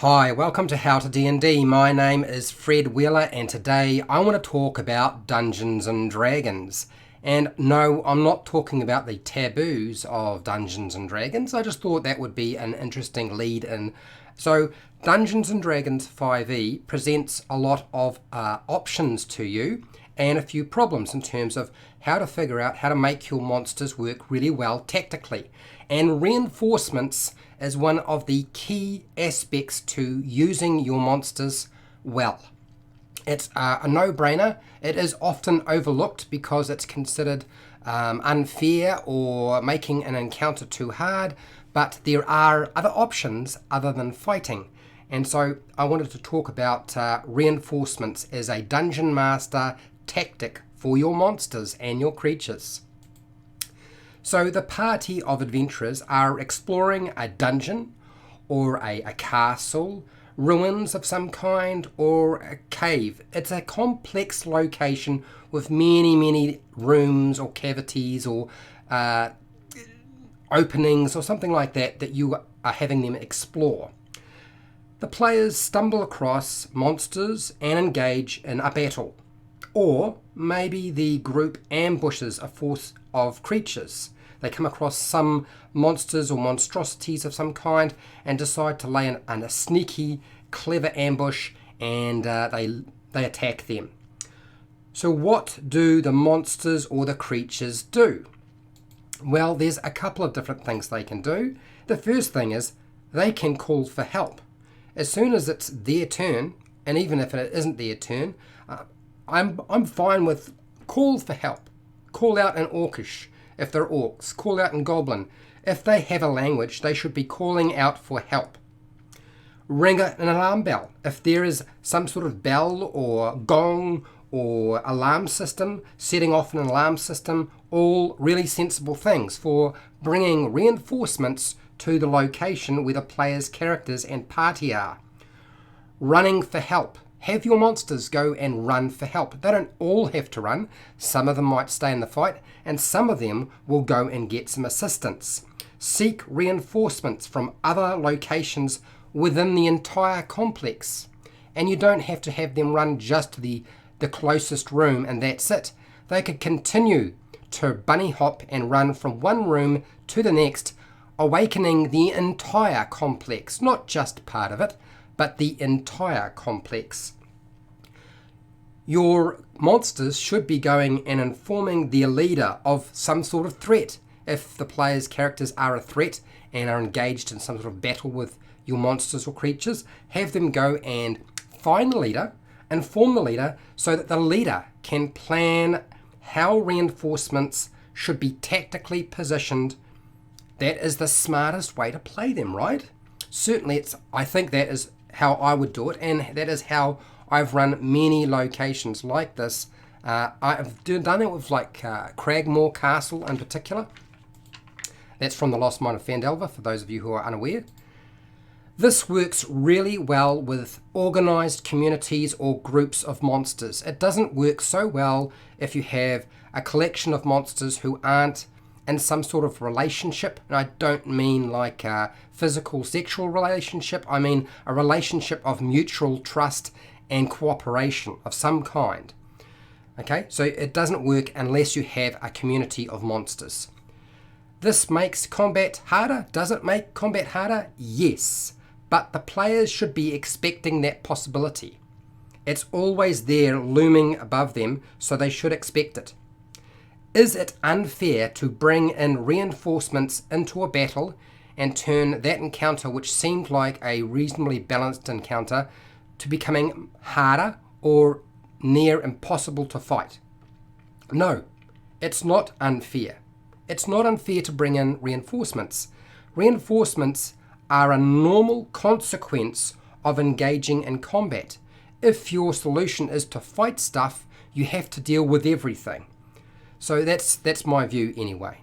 Hi, welcome to HowtoDandD. My name is Fred Wheeler and today I want to talk about Dungeons and Dragons. And no, I'm not talking about the taboos of Dungeons and Dragons. I just thought that would be an interesting lead in. So Dungeons and Dragons 5e presents a lot of options to you and a few problems in terms of how to figure out how to make your monsters work really well tactically. And reinforcements is one of the key aspects to using your monsters well. It's a no-brainer. It is often overlooked because it's considered unfair or making an encounter too hard, but there are other options other than fighting. And so I wanted to talk about reinforcements as a dungeon master tactic for your monsters and your creatures. So the party of adventurers are exploring a dungeon or a castle, ruins of some kind, or a cave. It's a complex location with many rooms or cavities or openings or something like that that you are having them explore. The players stumble across monsters and engage in a battle. Or maybe the group ambushes a force of creatures. They come across some monsters or monstrosities of some kind and decide to lay in a sneaky, clever ambush, and they attack them. So what do the monsters or the creatures do? Well, there's a couple of different things they can do. The first thing is they can call for help. As soon as it's their turn, and even if it isn't their turn, I'm fine with call for help. Call out in Orcish if they're orcs. Call out in Goblin. If they have a language, they should be calling out for help. Ring an alarm bell. If there is some sort of bell or gong or alarm system, setting off an alarm system, all really sensible things for bringing reinforcements to the location where the player's characters and party are. Running for help. Have your monsters go and run for help. They don't all have to run. Some of them might stay in the fight, and some of them will go and get some assistance. Seek reinforcements from other locations within the entire complex. And you don't have to have them run just to the closest room and that's it. They could continue to bunny hop and run from one room to the next, awakening the entire complex, not just part of it, but the entire complex. Your monsters should be going and informing their leader of some sort of threat. If the player's characters are a threat and are engaged in some sort of battle with your monsters or creatures, have them go and find the leader, inform the leader, so that the leader can plan how reinforcements should be tactically positioned. That is the smartest way to play them, right? Certainly, I think that is how I would do it, and that is how I've run many locations like this. I've done it with like Cragmore Castle in particular. That's from the Lost Mine of Phandelver, for those of you who are unaware. This works really well with organized communities or groups of monsters. It doesn't work so well if you have a collection of monsters who aren't in some sort of relationship. And I don't mean like a physical sexual relationship. I mean a relationship of mutual trust and cooperation of some kind. Okay, so it doesn't work unless you have a community of monsters. This makes combat harder. Does it make combat harder? Yes, but the players should be expecting that possibility. It's always there looming above them, so they should expect it. Is it unfair to bring in reinforcements into a battle and turn that encounter, which seemed like a reasonably balanced encounter, to becoming harder or near impossible to fight? No, it's not unfair. It's not unfair to bring in reinforcements. Reinforcements are a normal consequence of engaging in combat. If your solution is to fight stuff, you have to deal with everything. So that's my view anyway.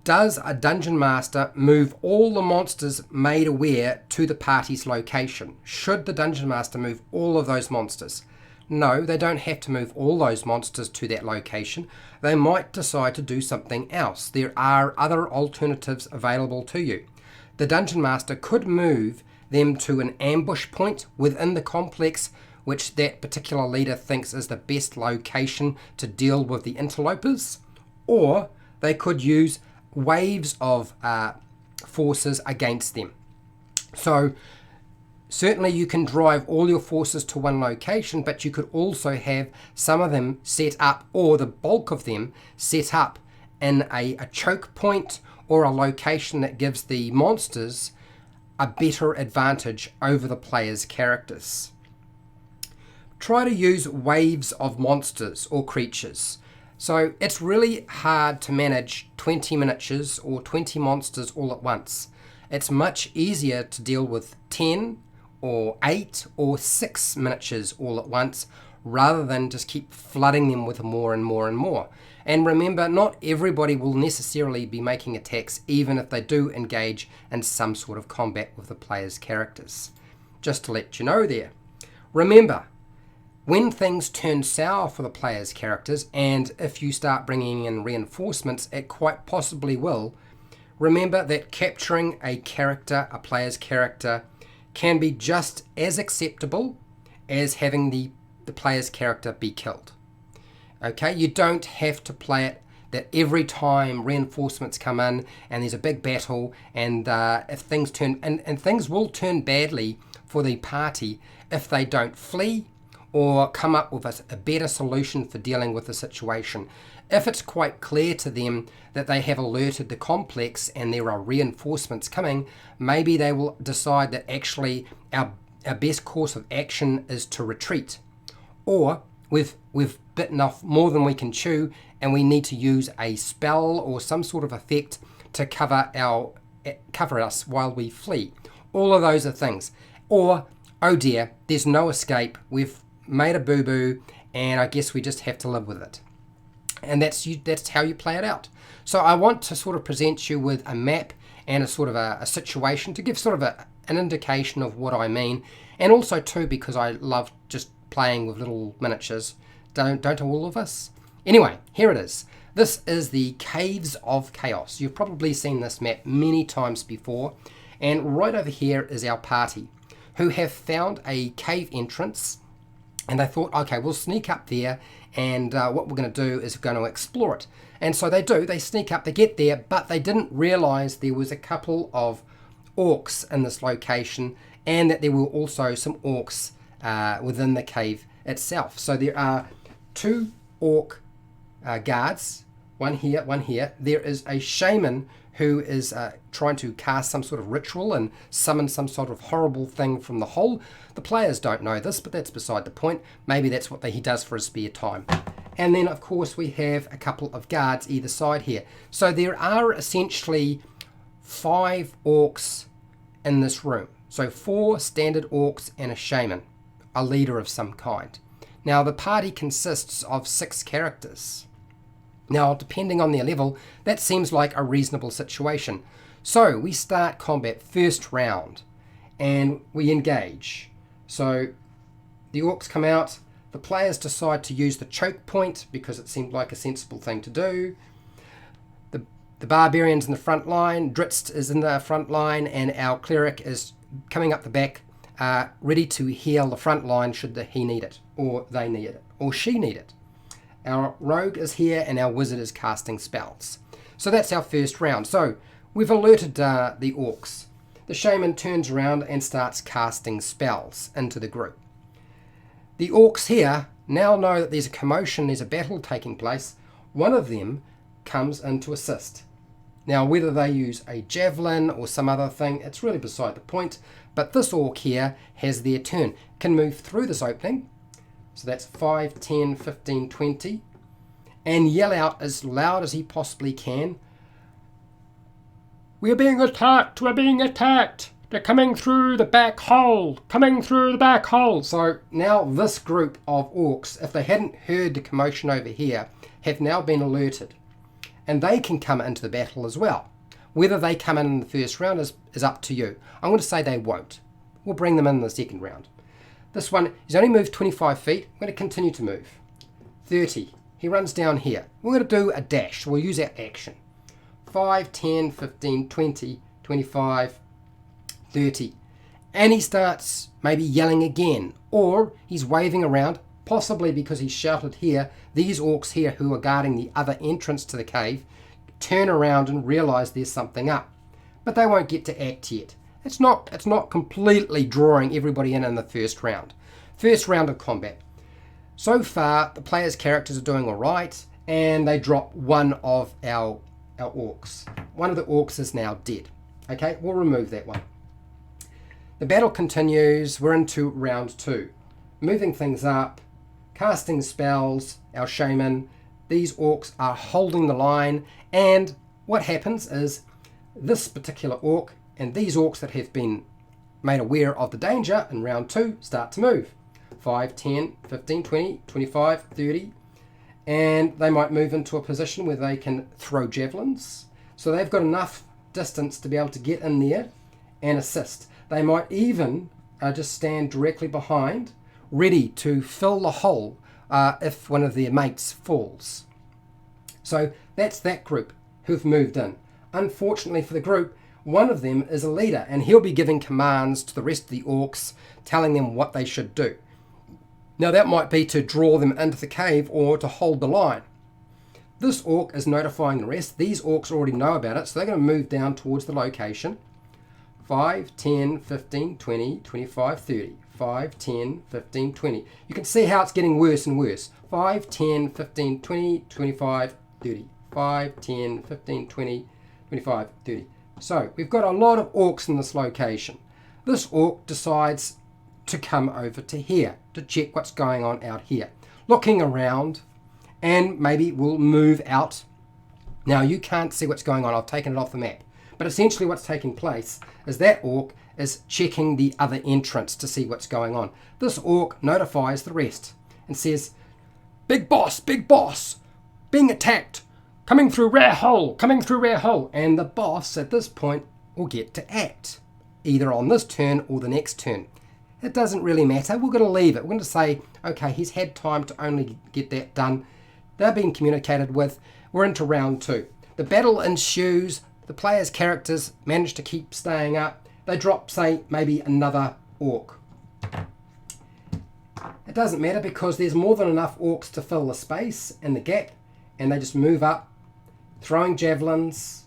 Does a dungeon master move all the monsters made aware to the party's location? Should the dungeon master move all of those monsters? No, they don't have to move all those monsters to that location. They might decide to do something else. There are other alternatives available to you. The dungeon master could move them to an ambush point within the complex, which that particular leader thinks is the best location to deal with the interlopers, or they could use waves of forces against them. So certainly you can drive all your forces to one location, but you could also have some of them set up, or the bulk of them set up in a choke point or a location that gives the monsters a better advantage over the player's characters. Try to use waves of monsters or creatures. So it's really hard to manage 20 miniatures or 20 monsters all at once. It's much easier to deal with 10 or 8 or 6 miniatures all at once, rather than just keep flooding them with more and more and more. And remember, not everybody will necessarily be making attacks, even if they do engage in some sort of combat with the player's characters. Just to let you know there. Remember, when things turn sour for the player's characters, and if you start bringing in reinforcements, it quite possibly will, remember that capturing a character, a player's character, can be just as acceptable as having the player's character be killed. Okay, you don't have to play it that every time reinforcements come in and there's a big battle, and if things turn, and things will turn badly for the party if they don't flee or come up with a better solution for dealing with the situation. If it's quite clear to them that they have alerted the complex and there are reinforcements coming, maybe they will decide that actually our best course of action is to retreat, or we've bitten off more than we can chew and we need to use a spell or some sort of effect to cover us while we flee. All of those are things. Or, oh dear, there's no escape, we've made a boo-boo and I guess we just have to live with it. And that's how you play it out. So I want to sort of present you with a map and a sort of a situation to give sort of an indication of what I mean, and also too because I love just playing with little miniatures. Don't all of us? Anyway, here it is. This is the Caves of Chaos. You've probably seen this map many times before, and right over here is our party, who have found a cave entrance, and they thought, okay, we'll sneak up there, and what we're going to do is we're going to explore it. And so they do, they sneak up, they get there, but they didn't realize there was a couple of orcs in this location, and that there were also some orcs within the cave itself. So there are 2 orc guards, one here, one here. There is a shaman who is trying to cast some sort of ritual and summon some sort of horrible thing from the hole. The players don't know this, but that's beside the point. Maybe that's what he does for his spare time. And then, of course, we have a couple of guards either side here. So there are essentially 5 orcs in this room. So 4 standard orcs and a shaman, a leader of some kind. Now, the party consists of 6 characters. Now, depending on their level, that seems like a reasonable situation. So we start combat first round and we engage. So the orcs come out, the players decide to use the choke point because it seemed like a sensible thing to do. The barbarian's in the front line, Dritz is in the front line, and our cleric is coming up the back, ready to heal the front line should he need it, or they need it, or she need it. Our rogue is here and our wizard is casting spells. So that's our first round. So we've alerted the orcs. The shaman turns around and starts casting spells into the group. The orcs here now know that there's a commotion, there's a battle taking place. One of them comes in to assist. Now, whether they use a javelin or some other thing, it's really beside the point. But this orc here has their turn, can move through this opening. So that's 5, 10, 15, 20. And yell out as loud as he possibly can. We're being attacked! We're being attacked! They're coming through the back hole! Coming through the back hole! So now this group of orcs, if they hadn't heard the commotion over here, have now been alerted. And they can come into the battle as well. Whether they come in the first round is up to you. I'm going to say they won't. We'll bring them in the second round. This one, he's only moved 25 feet. I'm going to continue to move. 30. He runs down here. We're going to do a dash. We'll use our action. 5, 10, 15, 20, 25, 30. And he starts maybe yelling again, or he's waving around, possibly because he's shouted here. These orcs here who are guarding the other entrance to the cave turn around and realize there's something up, but they won't get to act yet. It's not completely drawing everybody in the first round. First round of combat. So far, the players' characters are doing all right, and they drop one of our orcs. One of the orcs is now dead. Okay, we'll remove that one. The battle continues. We're into round 2. Moving things up, casting spells, our shaman. These orcs are holding the line, and what happens is this particular orc and these orcs that have been made aware of the danger in round 2 start to move. 5, 10, 15, 20, 25, 30, and they might move into a position where they can throw javelins. So they've got enough distance to be able to get in there and assist. They might even just stand directly behind, ready to fill the hole if one of their mates falls. So that's that group who've moved in. Unfortunately for the group, one of them is a leader, and he'll be giving commands to the rest of the orcs, telling them what they should do. Now that might be to draw them into the cave or to hold the line. This orc is notifying the rest. These orcs already know about it, so they're going to move down towards the location. 5, 10, 15, 20, 25, 30. 5, 10, 15, 20. You can see how it's getting worse and worse. 5, 10, 15, 20, 25, 30. 5, 10, 15, 20, 25, 30. So we've got a lot of orcs in this location. This orc decides to come over to here to check what's going on out here. Looking around, and maybe we'll move out. Now you can't see what's going on. I've taken it off the map. But essentially what's taking place is that orc is checking the other entrance to see what's going on. This orc notifies the rest and says, big boss, being attacked, coming through rare hole. And the boss at this point will get to act, either on this turn or the next turn. It doesn't really matter. We're going to leave it. We're going to say, okay, he's had time to only get that done. They're being communicated with. We're into round 2. The battle ensues. The players' characters manage to keep staying up. They drop, say, maybe another orc. It doesn't matter because there's more than enough orcs to fill the space and the gap, and they just move up, throwing javelins,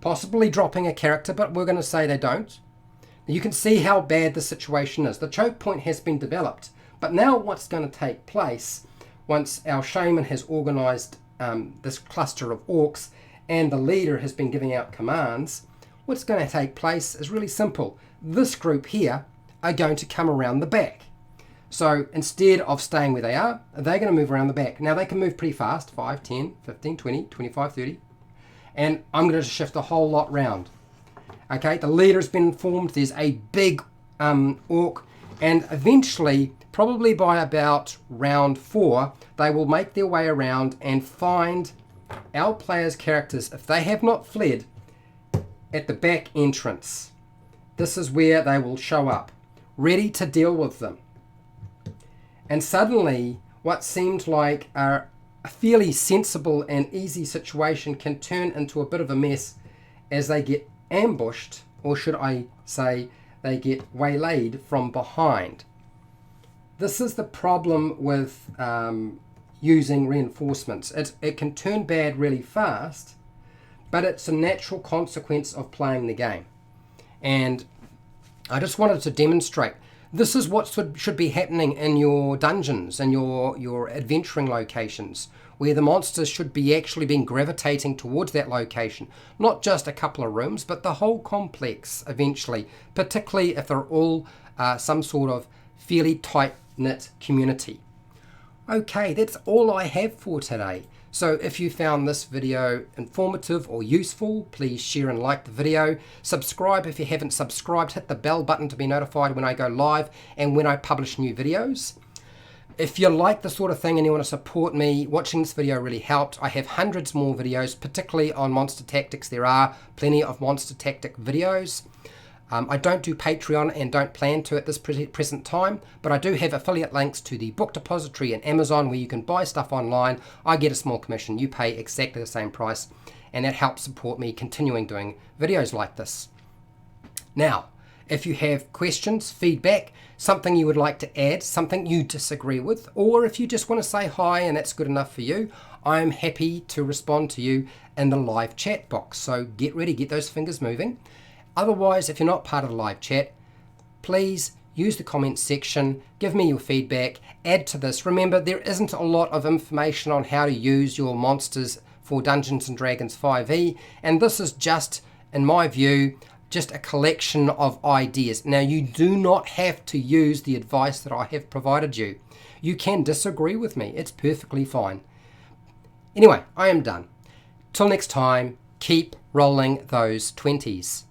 possibly dropping a character, but we're going to say they don't. You can see how bad the situation is. The choke point has been developed, but now what's going to take place once our shaman has organized this cluster of orcs and the leader has been giving out commands, what's going to take place is really simple. This group here are going to come around the back. So instead of staying where they are, they're going to move around the back. Now they can move pretty fast, 5, 10, 15, 20, 25, 30. And I'm going to shift the whole lot round. Okay, the leader has been informed. There's a big orc, and eventually, probably by about round 4, they will make their way around and find our players' characters, if they have not fled, at the back entrance. This is where they will show up, ready to deal with them. And suddenly, what seemed like a fairly sensible and easy situation can turn into a bit of a mess as they get ambushed, or should I say they get waylaid from behind. This is the problem with using reinforcements. It can turn bad really fast, but it's a natural consequence of playing the game. And I just wanted to demonstrate this is what should be happening in your dungeons and your adventuring locations, where the monsters should be actually being gravitating towards that location. Not just a couple of rooms, but the whole complex eventually, particularly if they're all some sort of fairly tight-knit community. Okay, that's all I have for today. So if you found this video informative or useful, please share and like the video. Subscribe if you haven't subscribed. Hit the bell button to be notified when I go live and when I publish new videos. If you like the sort of thing and you want to support me, watching this video really helped. I have hundreds more videos, particularly on monster tactics. There are plenty of monster tactic videos. I don't do Patreon and don't plan to at this present time, but I do have affiliate links to the book depository and Amazon where you can buy stuff online. I get a small commission. You pay exactly the same price, and that helps support me continuing doing videos like this. Now, If you have questions, feedback, something you would like to add, something you disagree with, or if you just want to say hi and that's good enough for you, I'm happy to respond to you in the live chat box. So get ready, get those fingers moving. Otherwise, if you're not part of the live chat, please use the comments section, give me your feedback, add to this. Remember, there isn't a lot of information on how to use your monsters for Dungeons & Dragons 5e, and this is just, in my view, just a collection of ideas. Now, you do not have to use the advice that I have provided you. You can disagree with me. It's perfectly fine. Anyway, I am done. Till next time, keep rolling those 20s.